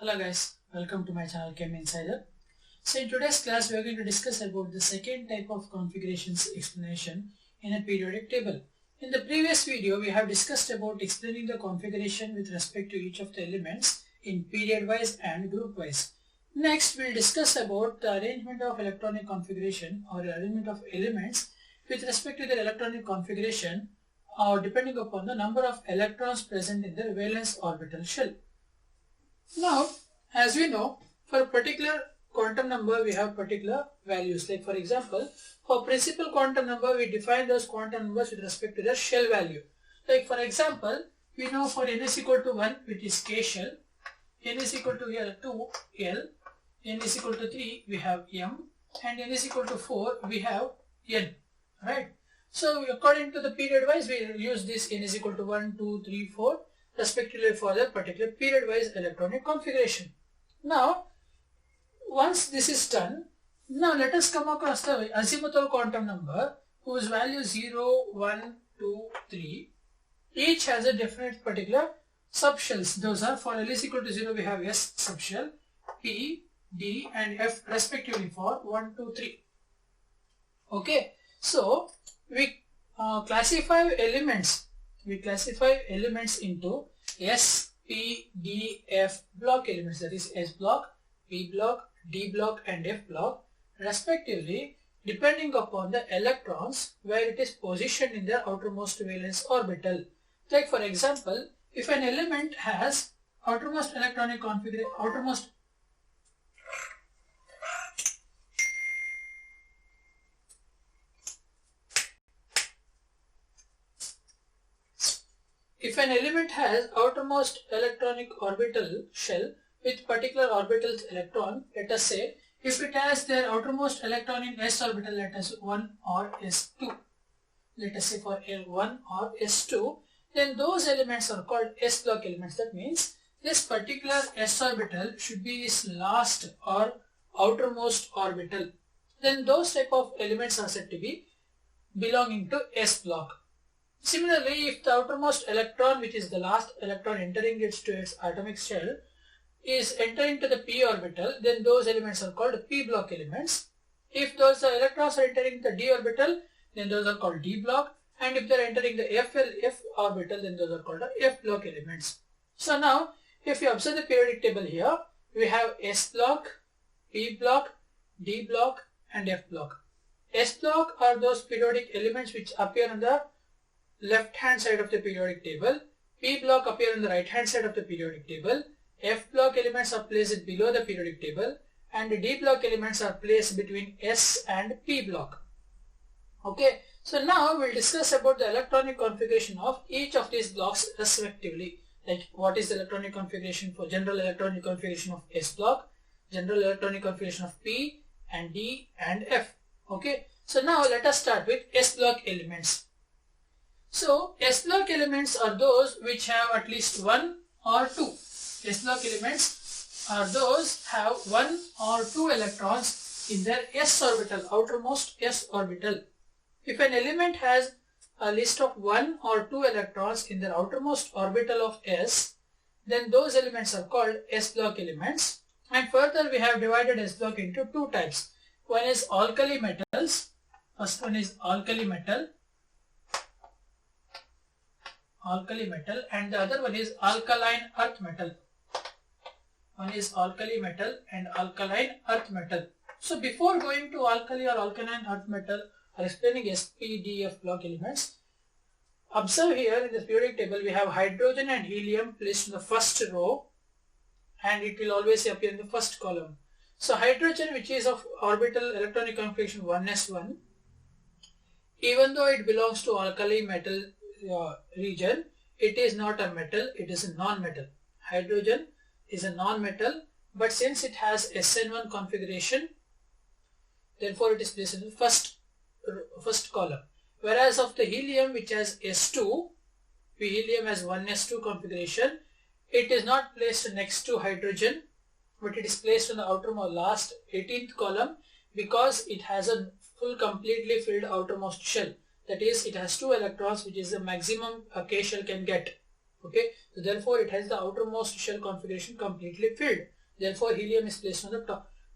Hello guys, welcome to my channel Chem Insider. So in today's class we are going to discuss about the second type of configurations explanation in a periodic table. In the previous video we have discussed about explaining the configuration with respect to each of the elements in period wise and group wise. Next we will discuss about the arrangement of electronic configuration or arrangement of elements with respect to their electronic configuration or depending upon the number of electrons present in their valence orbital shell. Now, as we know, for a particular quantum number, we have particular values. Like for example, for principal quantum number, we define those quantum numbers with respect to their shell value. Like for example, we know for n is equal to 1, which is K shell, n is equal to 2, L, n is equal to 3, we have M, and n is equal to 4, we have N, right? So, according to the period wise, we use this n is equal to 1, 2, 3, 4, respectively for the particular period wise electronic configuration. Now, once this is done, now let us come across the azimuthal quantum number whose value is 0, 1, 2, 3. Each has a definite particular subshells. Those are for L is equal to 0 we have S subshell, P, D and F respectively for 1, 2, 3. Okay, so we classify elements into S, P, D, F block elements, that is S block, P block, D block and F block respectively depending upon the electrons where it is positioned in their outermost valence orbital. Like for example, if an element has outermost electronic configuration, if an element has outermost electronic orbital shell with particular orbital electron, let us say, if it has their outermost electron in s orbital, let us 1 or s2, let us say for L1 or s2, then those elements are called s block elements. That means this particular s orbital should be its last or outermost orbital. Then those type of elements are said to be belonging to s block. Similarly, if the outermost electron, which is the last electron entering its atomic shell, is entering to the p orbital, then those elements are called p block elements. If those electrons are entering the d orbital, then those are called d block. And if they are entering the f orbital, then those are called f block elements. So now, if you observe the periodic table here, we have s block, p block, d block and f block. S block are those periodic elements which appear on the left hand side of the periodic table. P block appear on the right hand side of the periodic table. F block elements are placed below the periodic table and D block elements are placed between S and P block. Okay, so now we'll discuss about the electronic configuration of each of these blocks respectively. Like what is the electronic configuration for general electronic configuration of S block, general electronic configuration of P and D and F. Okay, so now let us start with S block elements. So, S block elements are those which have at least 1 or 2. S block elements are those have 1 or 2 electrons in their s orbital, outermost s orbital. If an element has a list of 1 or 2 electrons in their outermost orbital of s, then those elements are called S block elements. And further we have divided S block into 2 types. One is alkali metals. First one is alkali metal, and the other one is alkaline earth metal. One is alkali metal and alkaline earth metal. So before going to alkali or alkaline earth metal or explaining SPDF block elements, observe here in the periodic table we have hydrogen and helium placed in the first row and it will always appear in the first column. So hydrogen, which is of orbital electronic configuration 1s1, even though it belongs to alkali metal region, it is not a metal, it is a non-metal. Hydrogen is a non-metal, but since it has SN1 configuration, therefore it is placed in the first column. Whereas of the helium, which has S2, helium has 1s2 configuration, it is not placed next to hydrogen, but it is placed on the outermost last 18th column because it has a full completely filled outermost shell. That is, it has 2 electrons, which is the maximum a K shell can get. Okay, so therefore it has the outermost shell configuration completely filled. Therefore helium is placed on the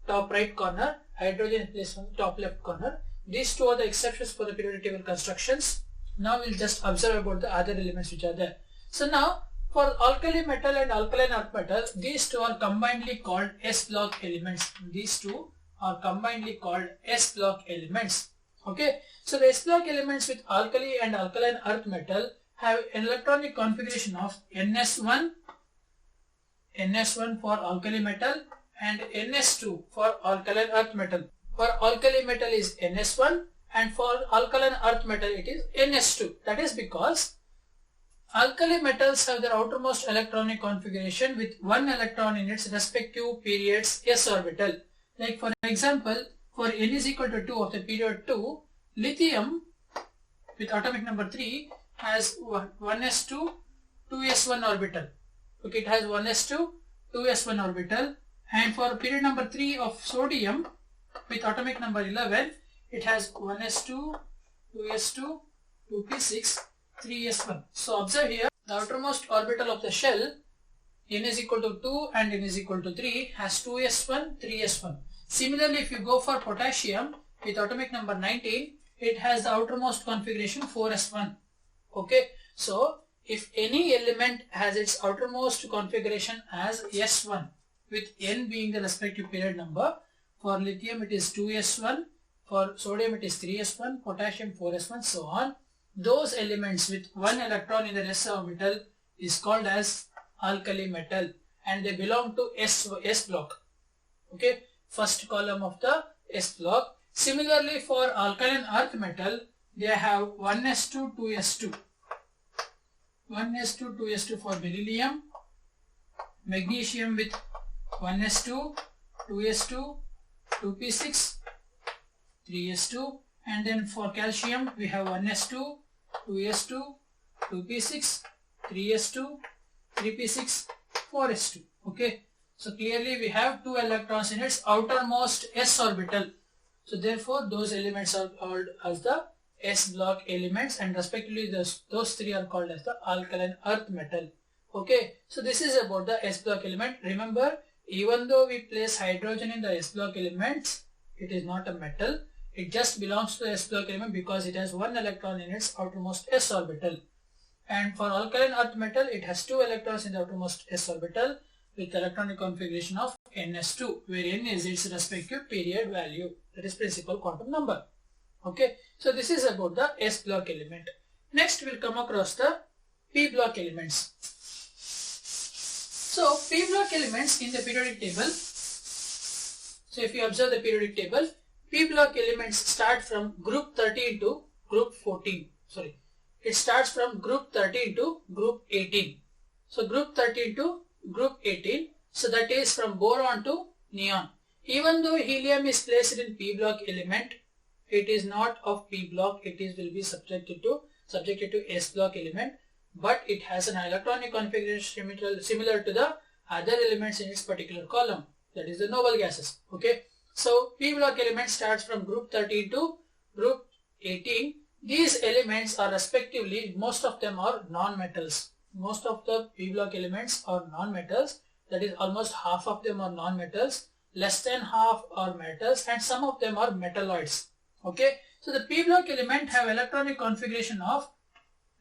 top right corner, hydrogen is placed on the top left corner. These two are the exceptions for the periodic table constructions. Now we'll just observe about the other elements which are there. So now for alkali metal and alkaline earth metal, these two are combinedly called S block elements. These two are combinedly called S block elements. Okay, so the S block elements with alkali and alkaline earth metal have an electronic configuration of NS1 for alkali metal and NS2 for alkaline earth metal. For alkali metal is NS1 and for alkaline earth metal it is NS2. That is because alkali metals have their outermost electronic configuration with one electron in its respective period's s orbital. Like for example, for n is equal to 2 of the period 2, lithium with atomic number 3 has 1s2, 2s1 orbital. Okay, it has 1s2, 2s1 orbital, and for period number 3 of sodium with atomic number 11, it has 1s2, 2s2, 2p6, 3s1. So observe here, the outermost orbital of the shell, n is equal to 2 and n is equal to 3, has 2s1, 3s1. Similarly, if you go for potassium with atomic number 19, it has the outermost configuration 4s1. Okay, so if any element has its outermost configuration as S1 with n being the respective period number, for lithium it is 2s1, for sodium it is 3s1, potassium 4s1, so on. Those elements with one electron in the s orbital is called as alkali metal and they belong to S block. Okay, first column of the S block. Similarly, for alkaline earth metal, they have 1s2, 2s2. 1s2, 2s2 for beryllium, magnesium with 1s2, 2s2, 2p6, 3s2, and then for calcium we have 1s2, 2s2, 2p6, 3s2, 3p6, 4s2. Okay, so clearly we have 2 electrons in its outermost s orbital. So therefore those elements are called as the S block elements and respectively those 3 are called as the alkaline earth metal. Okay, so this is about the S block element. Remember, even though we place hydrogen in the S block elements, it is not a metal. It just belongs to the S block element because it has 1 electron in its outermost s orbital. And for alkaline earth metal, it has 2 electrons in the outermost s orbital with electronic configuration of Ns2, where n is its respective period value, that is principal quantum number. Okay, so this is about the S block element. Next we'll come across the P block elements. So P block elements in the periodic table. So if you observe the periodic table, P block elements start from group 13 to group 14. Sorry, it starts from group 13 to group 18. So group 13 to group 18. So that is from boron to neon. Even though helium is placed in P block element, it is not of P block. It will be subjected to S block element, but it has an electronic configuration similar to the other elements in its particular column. That is the noble gases. Okay. So P block element starts from group 13 to group 18. These elements are respectively, most of them are non-metals. Most of the P block elements are non-metals. That is, almost half of them are non-metals, less than half are metals, and some of them are metalloids. Okay, so the P block element have electronic configuration of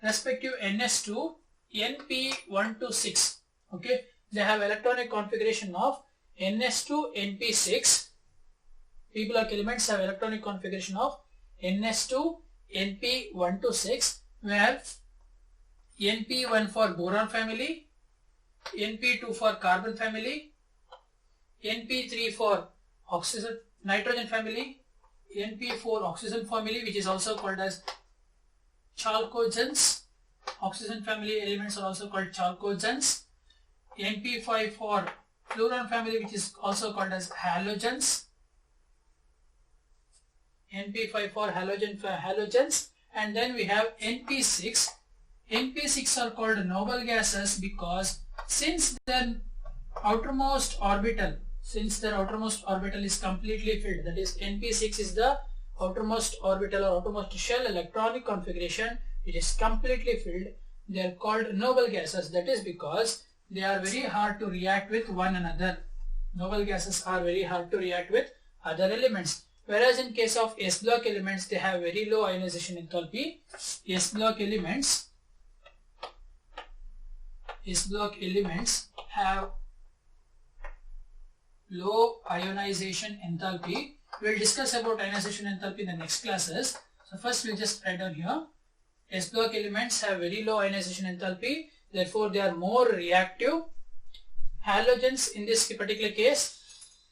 respective NS2, NP1 to 6. Okay, they have electronic configuration of NS2, NP6. P block elements have electronic configuration of NS2, NP1 to 6, where NP1 for boron family, NP2 for carbon family, NP3 for oxygen nitrogen family, NP4 oxygen family, which is also called as chalcogens. Oxygen family elements are also called chalcogens. NP5 for fluorine family, which is also called as halogens. NP5 for halogens, and then we have NP6. NP6 are called noble gases because since their outermost orbital is completely filled, that is NP6 is the outermost orbital or outermost shell electronic configuration, it is completely filled. they are called noble gases. That is because they are very hard to react with one another. Noble gases are very hard to react with other elements. Whereas in case of S block elements, they have very low ionization enthalpy. S block elements have low ionization enthalpy. We'll discuss about ionization enthalpy in the next classes. So first we'll just write down here. S block elements have very low ionization enthalpy. Therefore, they are more reactive. Halogens in this particular case,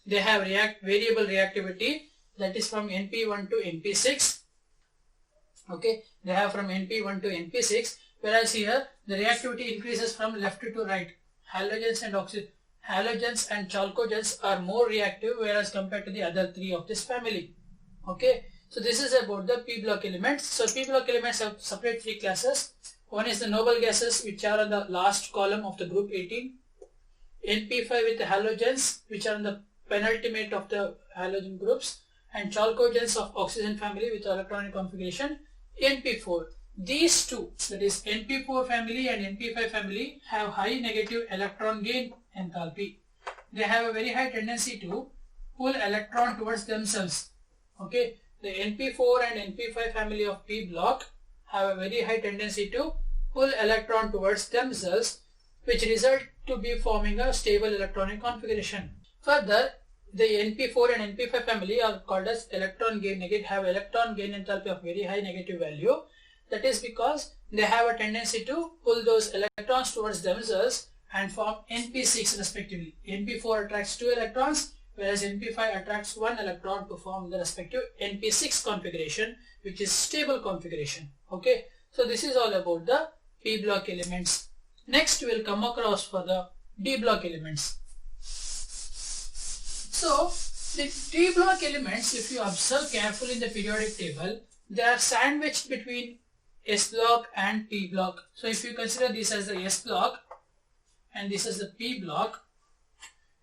they have variable reactivity, that is from NP1 to NP6. Okay, they have from NP1 to NP6, whereas here the reactivity increases from left to right. Halogens and chalcogens are more reactive, whereas compared to the other three of this family. Okay, so this is about the P block elements. So P block elements have separate three classes. One is the noble gases, which are on the last column of the group 18. NP5 with the halogens, which are on the penultimate of the halogen groups, and chalcogens of oxygen family with electronic configuration NP4. These two, that is NP4 family and NP5 family, have high negative electron gain enthalpy. They have a very high tendency to pull electron towards themselves. Okay, the NP4 and NP5 family of P block have a very high tendency to pull electron towards themselves, which result to be forming a stable electronic configuration. Further, the NP4 and NP5 family are called as electron gain negative, have electron gain enthalpy of very high negative value. That is because they have a tendency to pull those electrons towards themselves and form NP6 respectively. NP4 attracts 2 electrons, whereas NP5 attracts 1 electron to form the respective NP6 configuration, which is stable configuration. Okay, so this is all about the P block elements. Next we will come across for the D block elements. So the D block elements, if you observe carefully in the periodic table, they are sandwiched between S block and P block. So if you consider this as the S block and this is the P block,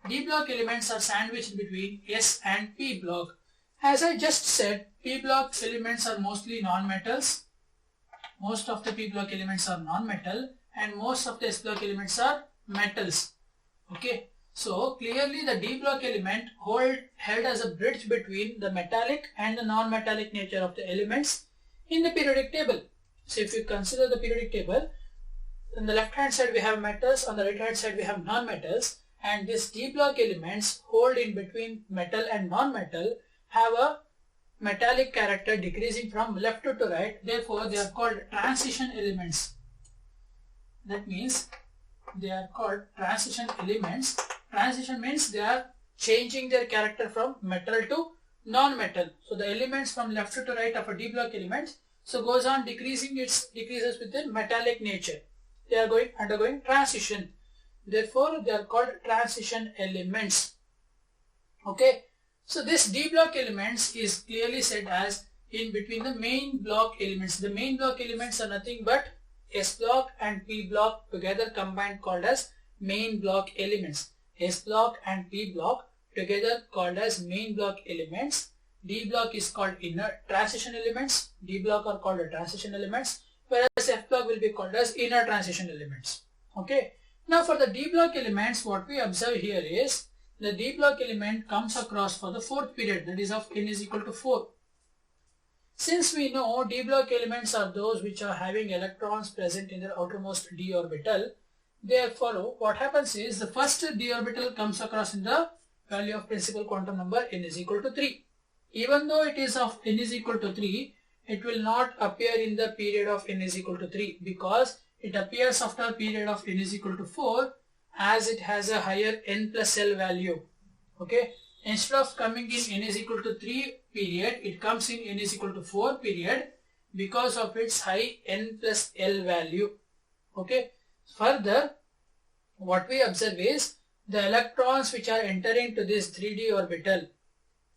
D block elements are sandwiched between S and P block. As I just said, P block elements are mostly non-metals. Most of the P block elements are non-metal and most of the S block elements are metals. Okay, so clearly the D block element held as a bridge between the metallic and the non-metallic nature of the elements in the periodic table. So if you consider the periodic table, on the left hand side we have metals, on the right hand side we have non-metals, and these D block elements hold in between metal and non-metal, have a metallic character decreasing from left to right. Therefore they are called transition elements. That means they are called transition elements. Transition means they are changing their character from metal to non-metal. So the elements from left to right of a D block element, so goes on decreases with the metallic nature. They are undergoing transition. Therefore they are called transition elements. Okay, so this D block elements is clearly said as in between the main block elements. The main block elements are nothing but S block and P block together combined called as main block elements. S block and P block together called as main block elements. D block is called inner transition elements. D block are called transition elements, whereas F block will be called as inner transition elements. Okay. Now for the D block elements, what we observe here is the D block element comes across for the fourth period, that is of n is equal to 4. Since we know D block elements are those which are having electrons present in their outermost d orbital, therefore what happens is the first d orbital comes across in the value of principal quantum number n is equal to 3. Even though it is of n is equal to 3, it will not appear in the period of n is equal to 3 because it appears after a period of n is equal to 4 as it has a higher n plus L value. Okay, instead of coming in n is equal to 3 period, it comes in n is equal to 4 period because of its high n plus L value. Okay, further what we observe is the electrons which are entering to this 3d orbital,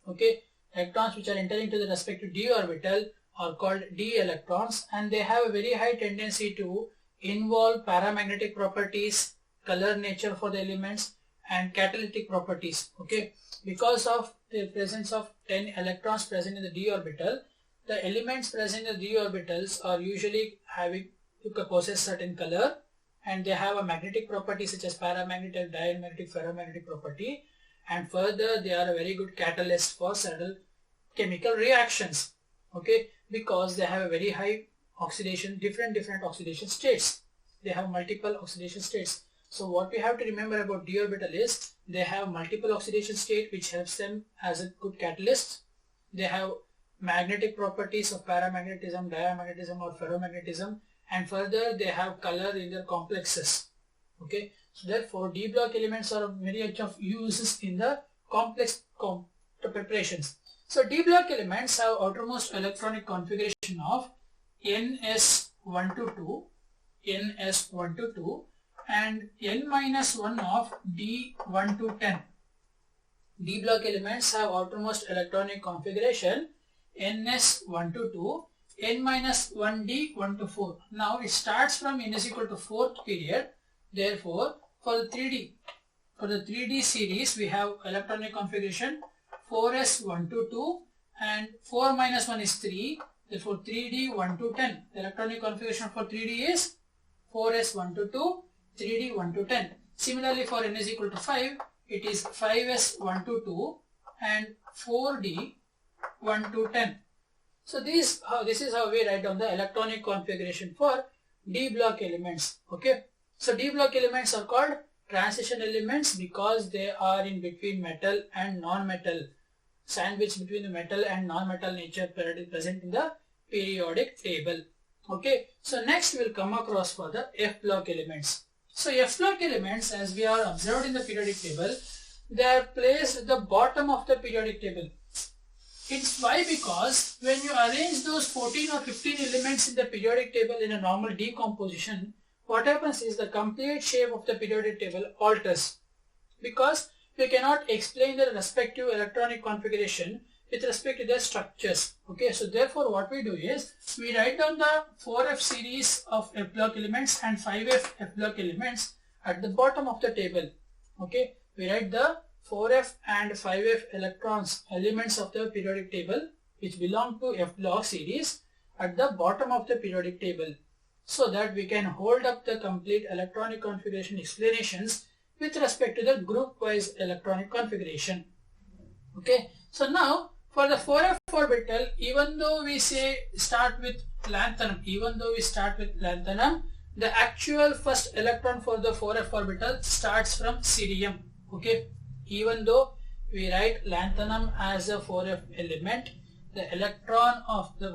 okay, electrons which are entering to the respective d orbital are called d electrons, and they have a very high tendency to involve paramagnetic properties, color nature for the elements, and catalytic properties. Okay, because of the presence of 10 electrons present in the d orbital, the elements present in the d orbitals are usually having possess certain color, and they have a magnetic property such as paramagnetic, diamagnetic, ferromagnetic property, and further they are a very good catalyst for several chemical reactions, okay, because they have a very high oxidation, different oxidation states. They have multiple oxidation states. So what we have to remember about d orbital is they have multiple oxidation state which helps them as a good catalyst. They have magnetic properties of paramagnetism, diamagnetism or ferromagnetism, and further they have color in their complexes, okay. So therefore d block elements are very much of uses in the complex preparations. So d block elements have outermost electronic configuration of ns1 to 2 and n-1 of d1 to 10. D block elements have outermost electronic configuration ns1 to 2, n-1d 1 to 4. Now it starts from n is equal to 4th period. Therefore, for the 3D series we have electronic configuration 4s1 to 2 and 4 minus 1 is 3. Therefore 3d 1 to 10. The electronic configuration for 3D is 4s1 to 2, 3d 1 to 10. Similarly for n is equal to 5, it is 5s1 to 2 and 4d 1 to 10. So this is how we write down the electronic configuration for D block elements, okay. So D block elements are called transition elements because they are in between metal and non-metal, sandwich between the metal and non-metal nature present in the periodic table, okay. So next we will come across for the F block elements. So F block elements, as we are observed in the periodic table, they are placed at the bottom of the periodic table. It's why? Because when you arrange those 14 or 15 elements in the periodic table in a normal decomposition, what happens is the complete shape of the periodic table alters, because we cannot explain the respective electronic configuration with respect to their structures, okay. So therefore what we do is we write down the 4f series of F block elements and 5f F block elements at the bottom of the table, okay. We write the 4f and 5f elements of the periodic table which belong to F block series at the bottom of the periodic table, so that we can hold up the complete electronic configuration explanations with respect to the group wise electronic configuration, okay. So now for the 4f orbital, even though we start with lanthanum, the actual first electron for the 4f orbital starts from cerium, okay. Even though we write lanthanum as a 4f element, the electron of the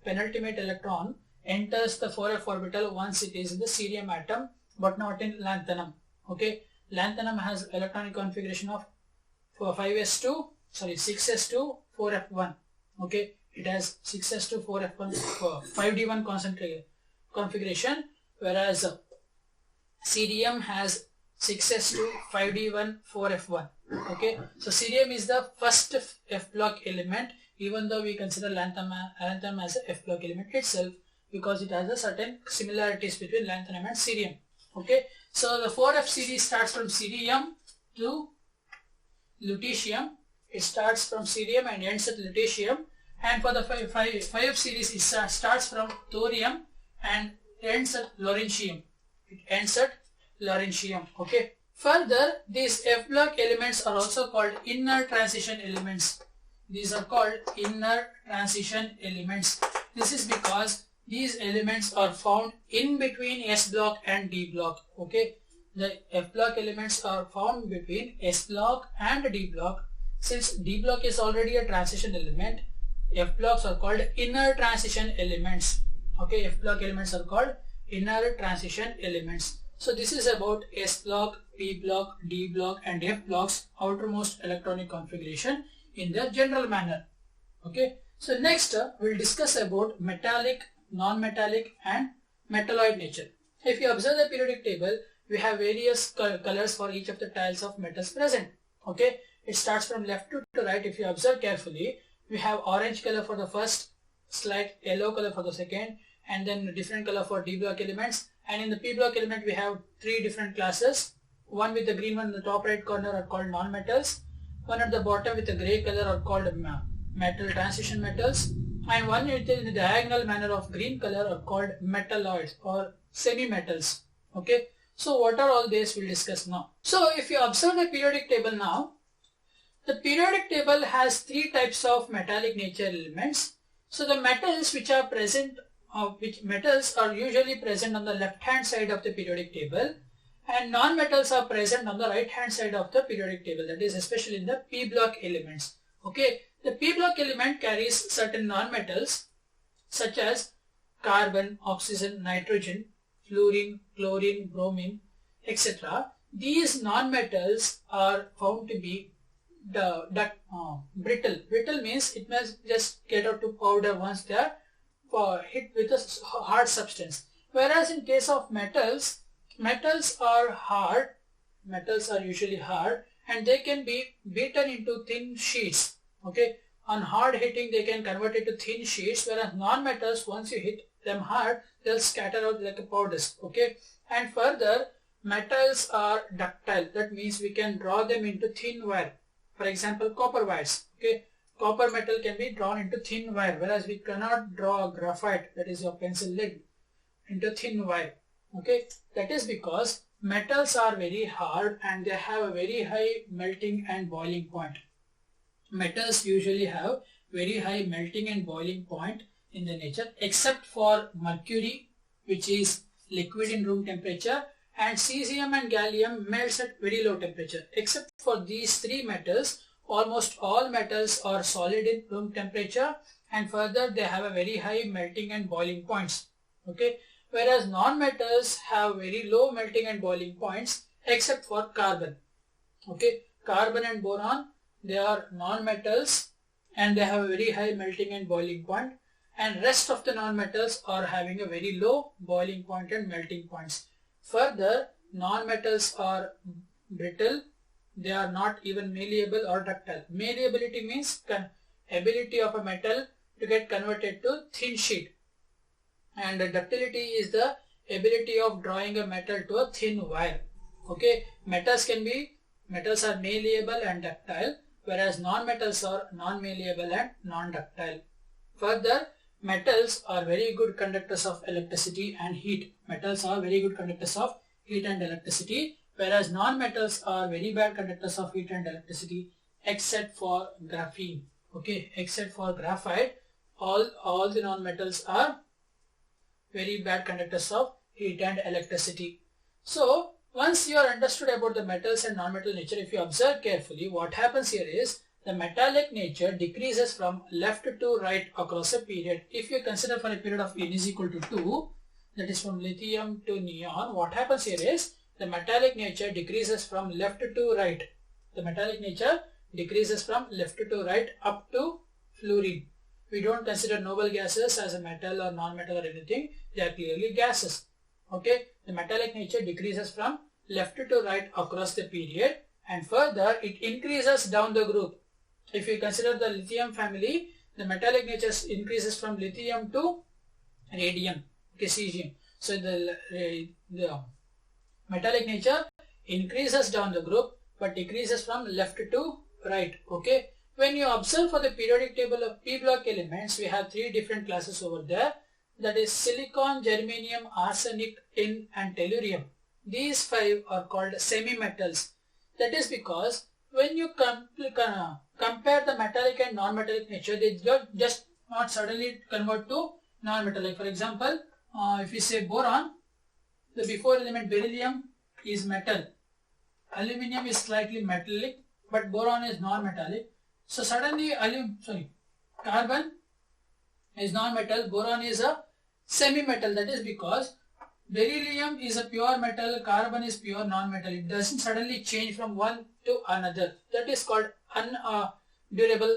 penultimate electron enters the 4f orbital once it is in the cerium atom, but not in lanthanum, okay. Lanthanum has electronic configuration of 6s2 4f1, okay. It has 6s2 4f1 5d1 configuration, whereas cerium has 6s2 5d1 4f1, okay. So cerium is the first F block element, even though we consider lanthanum as a F block element itself, because it has a certain similarities between lanthanum and cerium, okay. So the 4f series starts from cerium to lutetium. It starts from cerium and ends at lutetium, and for the 5f series it starts from thorium and ends at lawrencium. Okay. Further, these F block elements are also called inner transition elements. These are called inner transition elements. This is because these elements are found in between S block and D block, okay. The F block elements are found between S block and D block. Since D block is already a transition element, F blocks are called inner transition elements, okay. F block elements are called inner transition elements. So this is about S block, P block, D block and F blocks outermost electronic configuration in their general manner, okay. So next we'll discuss about metallic, non-metallic and metalloid nature. If you observe the periodic table, we have various colors for each of the tiles of metals present, okay. It starts from left to right. If you observe carefully, we have orange color for the first, slight yellow color for the second, and then different color for D block elements. And in the P block element we have three different classes. One with the green one in the top right corner are called non-metals. One at the bottom with the grey color are called metal transition metals. and one it is in the diagonal manner of green color are called metalloids or semi-metals. Okay, so what are all these we'll discuss now. So if you observe the periodic table now, the periodic table has three types of metallic nature elements. So the metals which are present, which metals are usually present on the left hand side of the periodic table, and non-metals are present on the right hand side of the periodic table, that is especially in the p block elements. Okay, the p block element carries certain non-metals such as carbon, oxygen, nitrogen, fluorine, chlorine, bromine, etc. These non-metals are found to be brittle. Brittle means it must just get out to powder once they are hit with a hard substance. Whereas in case of metals, metals are hard, metals are usually hard, and they can be beaten into thin sheets. Okay, on hard hitting they can convert it to thin sheets, whereas non-metals, once you hit them hard, they'll scatter out like a powders. Okay, and further, metals are ductile. That means we can draw them into thin wire. For example, copper wires. Okay, copper metal can be drawn into thin wire, whereas we cannot draw graphite, that is your pencil lead, into thin wire. Okay, that is because metals are very hard and they have a very high melting and boiling point. Metals usually have very high melting and boiling point in the nature, except for mercury, which is liquid in room temperature, and cesium and gallium melts at very low temperature. Except for these three metals, almost all metals are solid in room temperature, and further they have a very high melting and boiling points. Okay, whereas non-metals have very low melting and boiling points except for carbon. Okay, carbon and boron, they are non-metals and they have a very high melting and boiling point, and rest of the non-metals are having a very low boiling point and melting points. Further, non-metals are brittle, they are not even malleable or ductile. Malleability means ability of a metal to get converted to thin sheet, and ductility is the ability of drawing a metal to a thin wire. Okay, metals are malleable and ductile, whereas non-metals are non-malleable and non-ductile. Further, metals are very good conductors of electricity and heat. Metals are very good conductors of heat and electricity, whereas non-metals are very bad conductors of heat and electricity except for graphene. Okay, except for graphite, all the non-metals are very bad conductors of heat and electricity. So once you are understood about the metals and non-metal nature, if you observe carefully, what happens here is the metallic nature decreases from left to right across a period. If you consider for a period of n is equal to 2, that is from lithium to neon, what happens here is the metallic nature decreases from left to right. The metallic nature decreases from left to right up to fluorine. We don't consider noble gases as a metal or non-metal or anything. They are clearly gases. Okay, the metallic nature decreases from left to right across the period, and further it increases down the group. If you consider the lithium family, the metallic nature increases from lithium to radium, okay, cesium. So the metallic nature increases down the group but decreases from left to right. Okay, when you observe for the periodic table of p block elements, we have three different classes over there, that is silicon, germanium, arsenic, tin and tellurium. These five are called semi-metals. That is because when you compare the metallic and non-metallic nature, they just not suddenly convert to non-metallic. For example, if we say boron, the before element beryllium is metal, aluminium is slightly metallic, but boron is non-metallic. So suddenly carbon is non-metal, boron is a semi-metal. That is because beryllium is a pure metal, carbon is pure non-metal. It doesn't suddenly change from one to another. That is called undurable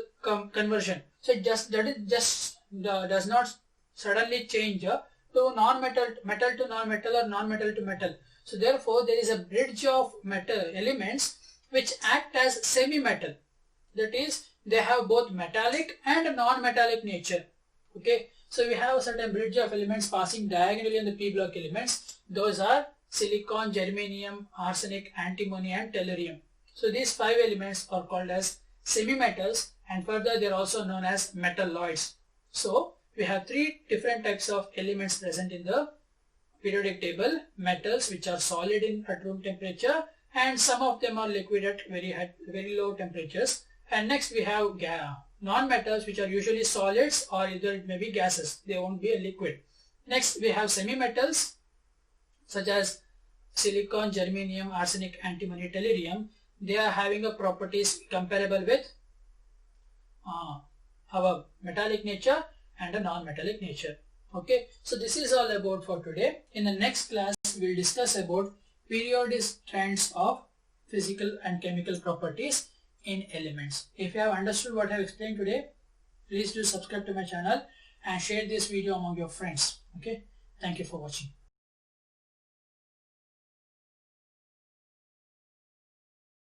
conversion. So it does not suddenly change to non-metal, metal to non-metal or non-metal to metal. So therefore there is a bridge of metal elements which act as semi-metal. That is, they have both metallic and non-metallic nature. Okay, so we have a certain bridge of elements passing diagonally on the p block elements. Those are silicon, germanium, arsenic, antimony and tellurium. So these five elements are called as semi-metals, and further they are also known as metalloids. So we have three different types of elements present in the periodic table. Metals, which are solid at room temperature, and some of them are liquid at very low temperatures. And next we have non-metals, which are usually solids, or either it may be gases. They won't be a liquid. Next we have semi-metals such as silicon, germanium, arsenic, antimony, tellurium. They are having a properties comparable with our metallic nature and a non-metallic nature. Okay, so this is all about for today. In the next class, we will discuss about periodic trends of physical and chemical properties in elements. If you have understood what I have explained today, please do subscribe to my channel and share this video among your friends. Okay, thank you for watching.